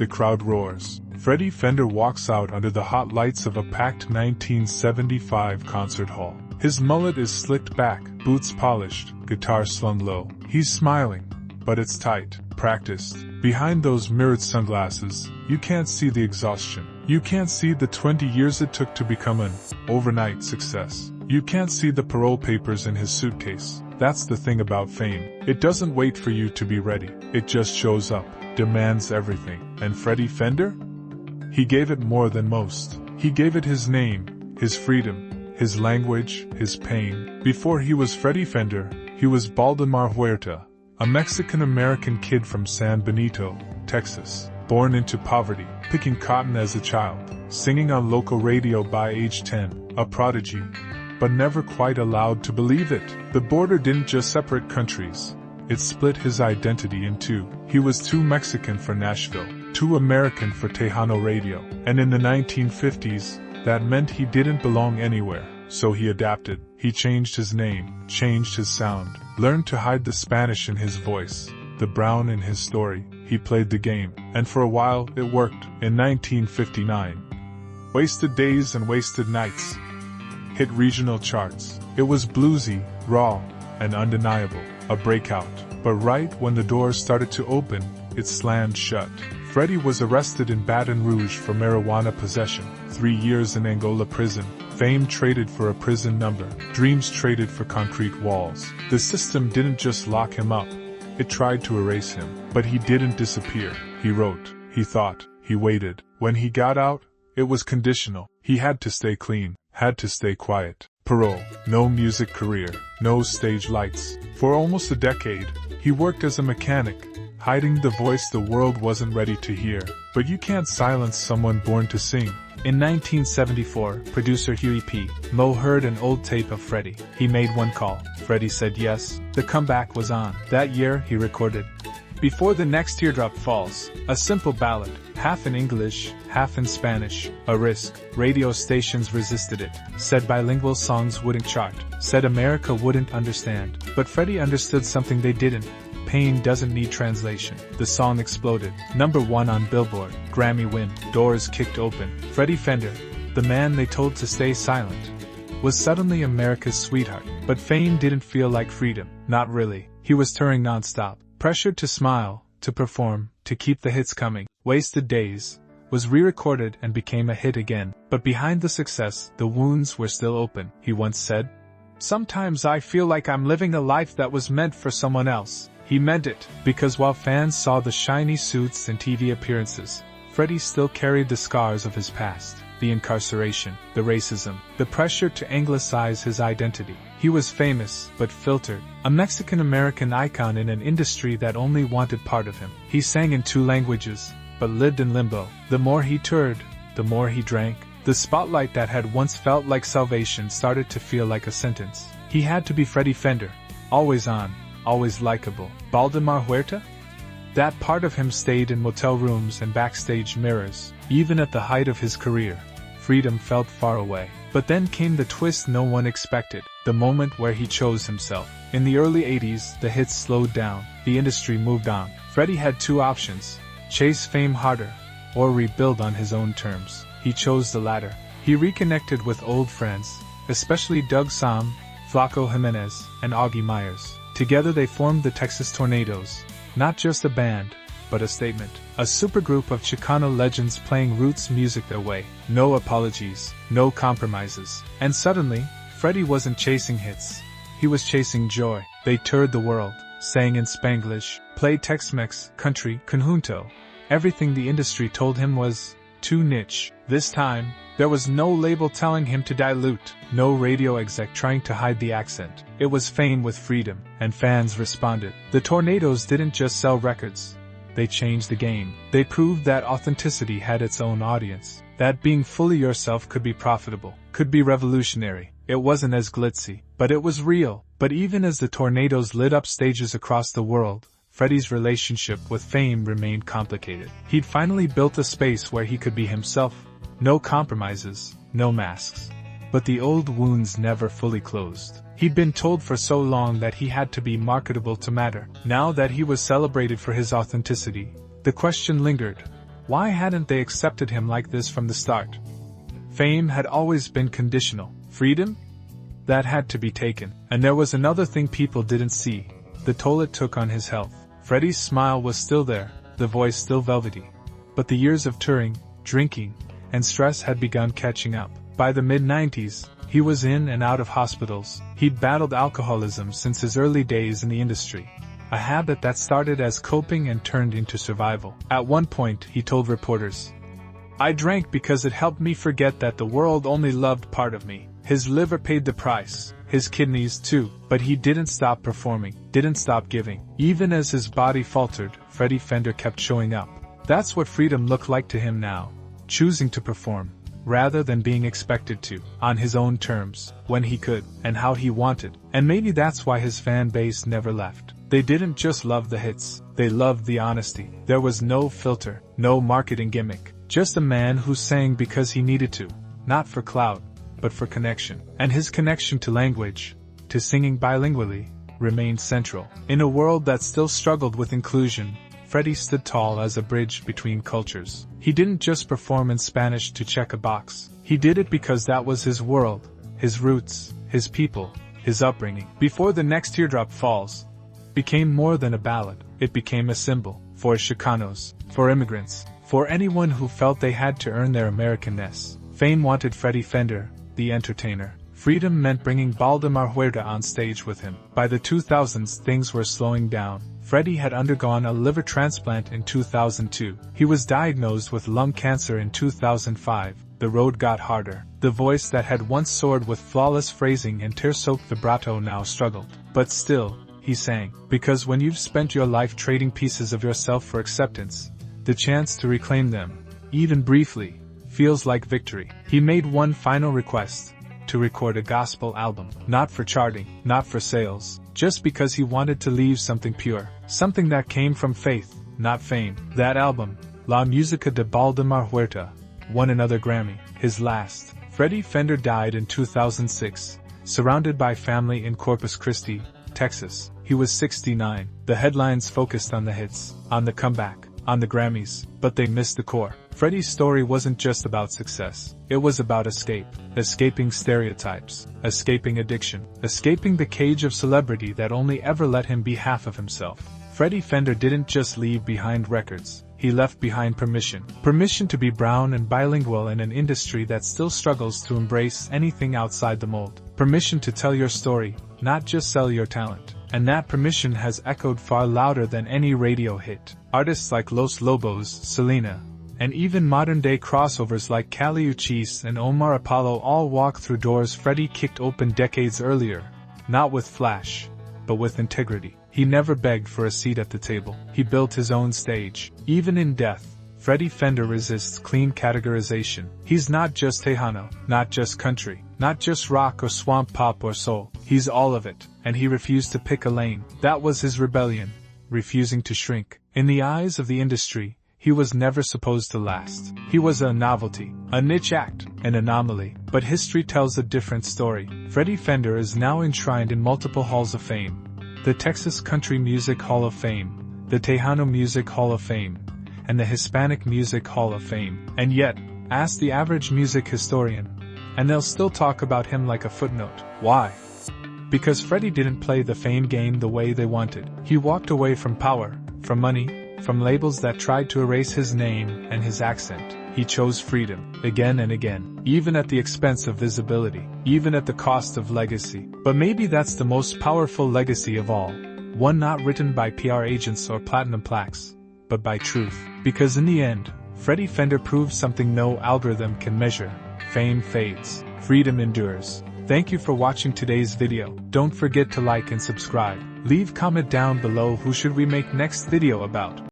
The crowd roars. Freddy Fender walks out under the hot lights of a packed 1975 concert hall. His mullet is slicked back, boots polished, guitar slung low. He's smiling, but it's tight, practiced. Behind those mirrored sunglasses, you can't see the exhaustion. You can't see the 20 years it took to become an overnight success. You can't see the parole papers in his suitcase. That's the thing about fame. It doesn't wait for you to be ready. It just shows up, demands everything. And Freddy Fender? He gave it more than most. He gave it his name, his freedom, his language, his pain. Before he was Freddy Fender, he was Valdemar Huerta, a Mexican-American kid from San Benito, Texas, born into poverty, picking cotton as a child, singing on local radio by age 10, a prodigy, but never quite allowed to believe it. The border didn't just separate countries, it split his identity in two. He was too Mexican for Nashville, too American for Tejano radio, and in the 1950s, that meant he didn't belong anywhere, so he adapted. He changed his name, changed his sound, learned to hide the Spanish in his voice, the brown in his story. He played the game, and for a while it worked. In 1959, Wasted Days and Wasted Nights hit regional charts. It was bluesy, raw, and undeniable, a breakout. But right when the doors started to open, it slammed shut. Freddy was arrested in Baton Rouge for marijuana possession, 3 years in Angola prison, fame traded for a prison number, dreams traded for concrete walls. The system didn't just lock him up, it tried to erase him. But he didn't disappear. He wrote, he thought, he waited. When he got out, it was conditional. He had to stay clean, had to stay quiet. Parole, no music career, no stage lights. For almost a decade, he worked as a mechanic, hiding the voice the world wasn't ready to hear. But you can't silence someone born to sing. In 1974, producer Huey P. Moe heard an old tape of Freddy. He made one call. Freddy said yes. The comeback was on. That year, he recorded Before the Next Teardrop Falls, a simple ballad, half in English, half in Spanish, a risk. Radio stations resisted it, said bilingual songs wouldn't chart, said America wouldn't understand. But Freddy understood something they didn't. Pain doesn't need translation. The song exploded. #1 on Billboard, Grammy win, doors kicked open. Freddy Fender, the man they told to stay silent, was suddenly America's sweetheart. But fame didn't feel like freedom. Not really. He was touring non-stop, pressured to smile, to perform, to keep the hits coming. Wasted Days was re-recorded and became a hit again. But behind the success, the wounds were still open. He once said, "Sometimes I feel like I'm living a life that was meant for someone else." He meant it, because while fans saw the shiny suits and TV appearances, Freddy still carried the scars of his past. The incarceration, the racism, the pressure to anglicize his identity. He was famous, but filtered, a Mexican-American icon in an industry that only wanted part of him. He sang in 2 languages, but lived in limbo. The more he toured, the more he drank. The spotlight that had once felt like salvation started to feel like a sentence. He had to be Freddy Fender, always on, always likable. Valdemar Huerta? That part of him stayed in motel rooms and backstage mirrors. Even at the height of his career, freedom felt far away. But then came the twist no one expected, the moment where he chose himself. In the early 80s, the hits slowed down, the industry moved on. Freddy had 2 options: chase fame harder, or rebuild on his own terms. He chose the latter. He reconnected with old friends, especially Doug Sam, Flaco Jimenez, and Augie Myers. Together they formed the Texas Tornadoes. Not just a band, but a statement. A supergroup of Chicano legends playing roots music their way. No apologies, no compromises. And suddenly, Freddy wasn't chasing hits. He was chasing joy. They toured the world, sang in Spanglish, played Tex-Mex, country, conjunto. Everything the industry told him was too niche. This time, there was no label telling him to dilute, no radio exec trying to hide the accent. It was fame with freedom, and fans responded. The Tornadoes didn't just sell records. They changed the game. They proved that authenticity had its own audience, that being fully yourself could be profitable, could be revolutionary. It wasn't as glitzy, but it was real. But even as the Tornadoes lit up stages across the world, Freddy's relationship with fame remained complicated. He'd finally built a space where he could be himself. No compromises, no masks. But the old wounds never fully closed. He'd been told for so long that he had to be marketable to matter. Now that he was celebrated for his authenticity, the question lingered: Why hadn't they accepted him like this from the start? Fame had always been conditional. Freedom? That had to be taken. And there was another thing people didn't see: the toll it took on his health. Freddy's smile was still there, the voice still velvety. But the years of touring, drinking, and stress had begun catching up. By the mid-90s, he was in and out of hospitals. He'd battled alcoholism since his early days in the industry, a habit that started as coping and turned into survival. At one point, he told reporters, "I drank because it helped me forget that the world only loved part of me." His liver paid the price, his kidneys too, but he didn't stop performing, didn't stop giving. Even as his body faltered, Freddy Fender kept showing up. That's what freedom looked like to him now, choosing to perform, rather than being expected to, on his own terms, when he could, and how he wanted. And maybe that's why his fan base never left. They didn't just love the hits, they loved the honesty. There was no filter, no marketing gimmick, just a man who sang because he needed to, not for clout, but for connection. And his connection to language, to singing bilingually, remained central. In a world that still struggled with inclusion, Freddy stood tall as a bridge between cultures. He didn't just perform in Spanish to check a box. He did it because that was his world, his roots, his people, his upbringing. Before the Next Teardrop Falls became more than a ballad, it became a symbol for Chicanos, for immigrants, for anyone who felt they had to earn their Americanness. Fame wanted Freddy Fender, the entertainer. Freedom meant bringing Baldemar Huerta on stage with him. By the 2000s, things were slowing down. Freddy had undergone a liver transplant in 2002. He was diagnosed with lung cancer in 2005. The road got harder. The voice that had once soared with flawless phrasing and tear-soaked vibrato now struggled. But still, he sang. Because when you've spent your life trading pieces of yourself for acceptance, the chance to reclaim them, even briefly, feels like victory. He made one final request: to record a gospel album. Not for charting, not for sales, just because he wanted to leave something pure, something that came from faith, not fame. That album, La Música de Baldemar Huerta, won another Grammy, his last. Freddy Fender died in 2006, surrounded by family in Corpus Christi, Texas. He was 69. The headlines focused on the hits, on the comeback, on the Grammys, but they missed the core. Freddy's story wasn't just about success. It was about escape. Escaping stereotypes. Escaping addiction. Escaping the cage of celebrity that only ever let him be half of himself. Freddy Fender didn't just leave behind records. He left behind permission. Permission to be brown and bilingual in an industry that still struggles to embrace anything outside the mold. Permission to tell your story, not just sell your talent. And that permission has echoed far louder than any radio hit. Artists like Los Lobos, Selena, and even modern-day crossovers like Kali Uchis and Omar Apollo all walk through doors Freddy kicked open decades earlier, not with flash, but with integrity. He never begged for a seat at the table. He built his own stage. Even in death, Freddy Fender resists clean categorization. He's not just Tejano, not just country, not just rock or swamp pop or soul. He's all of it, and he refused to pick a lane. That was his rebellion, refusing to shrink. In the eyes of the industry, he was never supposed to last. He was a novelty, a niche act, an anomaly. But history tells a different story. Freddy Fender is now enshrined in multiple halls of fame. The Texas Country Music Hall of Fame, the Tejano Music Hall of Fame, and the Hispanic Music Hall of Fame. And yet, ask the average music historian, and they'll still talk about him like a footnote. Why? Because Freddy didn't play the fame game the way they wanted. He walked away from power, from money, from labels that tried to erase his name and his accent. He chose freedom, again and again, even at the expense of visibility, even at the cost of legacy. But maybe that's the most powerful legacy of all. One not written by PR agents or platinum plaques, but by truth. Because in the end, Freddy Fender proved something no algorithm can measure. Fame fades, freedom endures. Thank you for watching today's video. Don't forget to like and subscribe. Leave comment down below who should we make next video about.